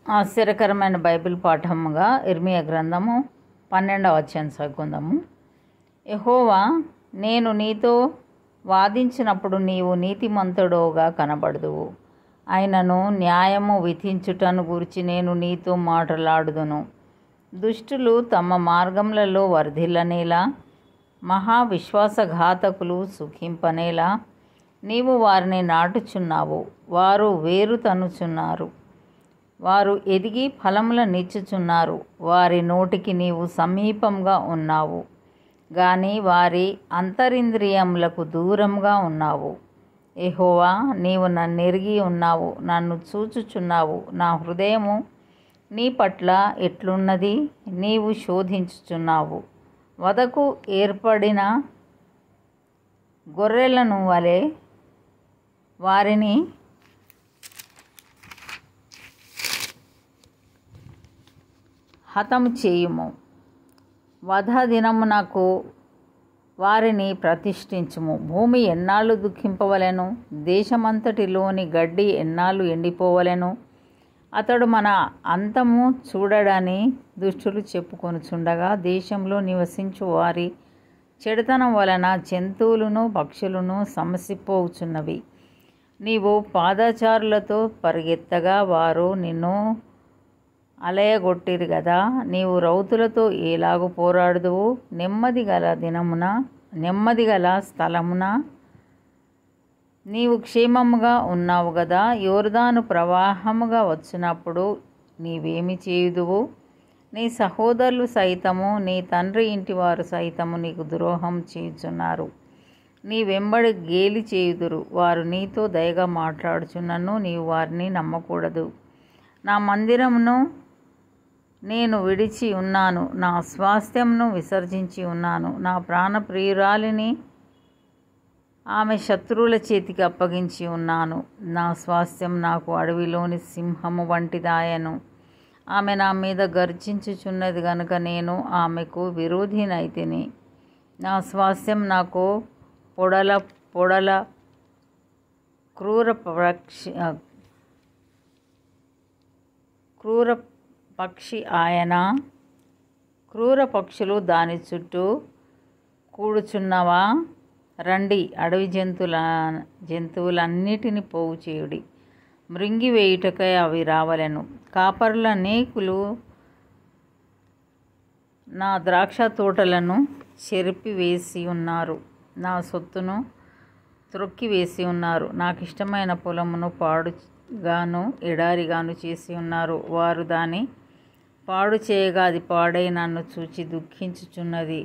ఆశ్చర్యకరమైన బైబిల్ పాఠముగా ఇర్మియా గ్రంథము 12వ అధ్యాయం చదువుకుందాము. యెహోవా, నేను నీతో వాదించినప్పుడు నీవు నీతిమంతుడోగా కనబడదువు. అయినను న్యాయము విధించుటను గురించి నేను నీతో మాట్లాడుదును. దుష్టులు తమ మార్గములలో వర్ధిల్లనేలా, మహావిశ్వాసఘాతకులు సుఖింపనేలా నీవు వారిని నాటుచున్నావు. వారు వేరు తన్నుచున్నారు, వారు ఎదిగి ఫలములనిచ్చుచున్నారు. వారి నోటికి నీవు సమీపంగా ఉన్నావు, గాని వారి అంతరింద్రియములకు దూరంగా ఉన్నావు. యెహోవా, నీవు నన్నెరిగి ఉన్నావు, నన్ను చూచుచున్నావు. నా హృదయము నీ పట్ల ఎట్లున్నది, నీవు శోధించుచున్నావు. వధకు ఏర్పడిన గొర్రెలను వలె వారిని హతము చేయుము. వధ దినమునకు వారిని ప్రతిష్ఠించుము. భూమి ఎన్నాళ్ళు దుఃఖింపవలెను, దేశమంతటిలోని గడ్డి ఎన్నాళ్ళు ఎండిపోవలెను. అతడు మన అంతము చూడడని దుష్టులు చెప్పుకొనుచుండగా, దేశంలో నివసించు వారి చెడుతనం వలన జంతువులను పక్షులను సమసిపోవుచున్నవి. నీవు పాదచారులతో పరిగెత్తగా వారు నిన్ను అలయగొట్టిరి గదా. నీవు రౌతులతో ఎలాగు పోరాడుదువు? నెమ్మది గల స్థలమున నీవు క్షేమముగా ఉన్నావు గదా. యోర్దాను ప్రవాహముగా వచ్చినప్పుడు నీవేమి చేయుదువు? నీ సహోదరులు సైతము, నీ తండ్రి ఇంటివారు సైతము నీకు ద్రోహం చేయుచున్నారు. నీ వెంబడి గేలి చేయుదురు. వారు నీతో దయగా మాట్లాడుచున్నను నీవు వారిని నమ్మకూడదు. నా మందిరమును నేను విడిచి ఉన్నాను, నా స్వాస్థ్యమును విసర్జించి ఉన్నాను. నా ప్రాణప్రియురాలిని ఆమె శత్రువుల చేతికి అప్పగించి ఉన్నాను. నా స్వాస్థ్యం నాకు అడవిలోని సింహము వంటిదాయను. ఆమె నా మీద గర్జించుచున్నది గనుక నేను ఆమెకు విరోధినైతిని. నా స్వాస్థ్యం నాకు పొడల క్రూర పక్షి ఆయన. క్రూర పక్షులు దాని చుట్టూ కూడుచున్నవా? రండి, అడవి జంతువులన్నిటిని పోగు చేయుడి. మృంగివేయుటకై అవి రావలెను. కాపరుల అనేకులు నా ద్రాక్ష తోటలను చెరిపివేసి ఉన్నారు, నా సొత్తును త్రొక్కివేసి ఉన్నారు. నాకు ఇష్టమైన పొలమును పాడుగాను ఎడారిగాను చేసి ఉన్నారు. వారు దాని పాడు చేయగా అది పాడై నన్ను చూచి దుఃఖించుచున్నది.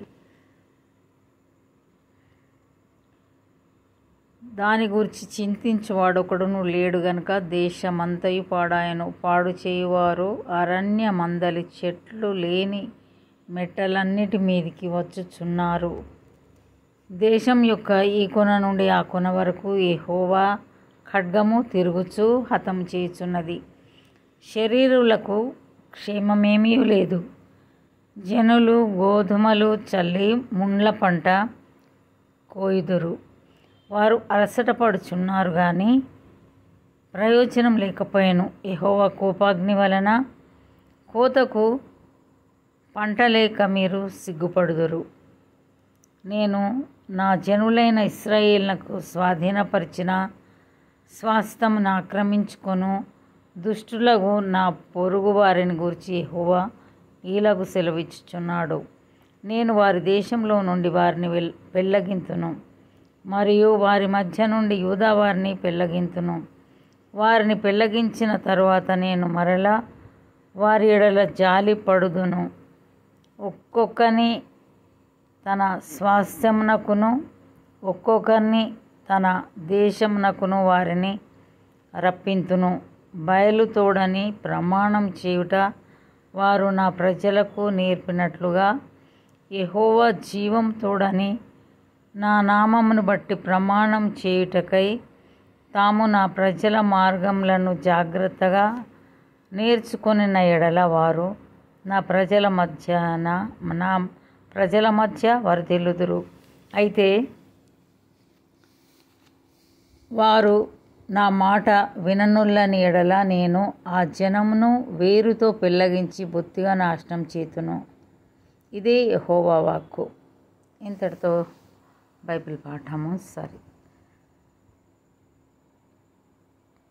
దాని గురించి చింతించువాడొకడును లేడు గనుక దేశమంతయు పాడాయను. పాడు చేయువారు అరణ్య మందలి చెట్లు లేని మెట్టలన్నిటి మీదికి వచ్చుచున్నారు. దేశం యొక్క ఈ కొన నుండి ఆ కొన వరకు యెహోవా ఖడ్గము తిరుగుచూ హతము చేయుచున్నది. శరీరులకు క్షేమమేమీ లేదు. జనులు గోధుమలు చల్లి ముండ్ల పంట కోయుదురు. వారు అలసటపడుచున్నారు గాని ప్రయోజనం లేకపోయెను. యెహోవా కోపాగ్ని వలన కోతకు పంట లేక మీరు సిగ్గుపడుదురు. నేను నా జనులైన ఇశ్రాయేలునకు స్వాధీనపరిచిన స్వాస్థ్యమును ఆక్రమించుకొను దుష్టులకు నా పొరుగు వారిని గూర్చి యెహోవా ఈలాగు సెలవిచ్చుచున్నాడు. నేను వారి దేశంలో నుండి వారిని పెళ్ళగింతును, మరియు వారి మధ్య నుండి యూదా వారిని పెళ్ళగింతును. వారిని పెళ్ళగించిన తరువాత నేను మరలా వారి ఎడల జాలి పడుదును. ఒక్కొక్కని తన స్వాస్థ్యమునకును ఒక్కొక్కరిని తన దేశమునకును వారిని రప్పింతును. బయలు తోడని ప్రమాణం చేయుట వారు నా ప్రజలకు నేర్పినట్లుగా, యెహోవా జీవం తోడని నా నామమును బట్టి ప్రమాణం చేయుటకై తాము నా ప్రజల మార్గములను జాగ్రత్తగా నేర్చుకొనిన ఎడల వారు నా ప్రజల మధ్య వర్ధిల్లుదురు. అయితే వారు నా మాట విననుల్లని ఎడల నేను ఆ జనమును వేరుతో పెళ్ళగించి బొత్తిగా నాశనం చేతును. ఇదే యెహోవా వాక్కు. ఇంతటితో బైబిల్ పాఠము సరి.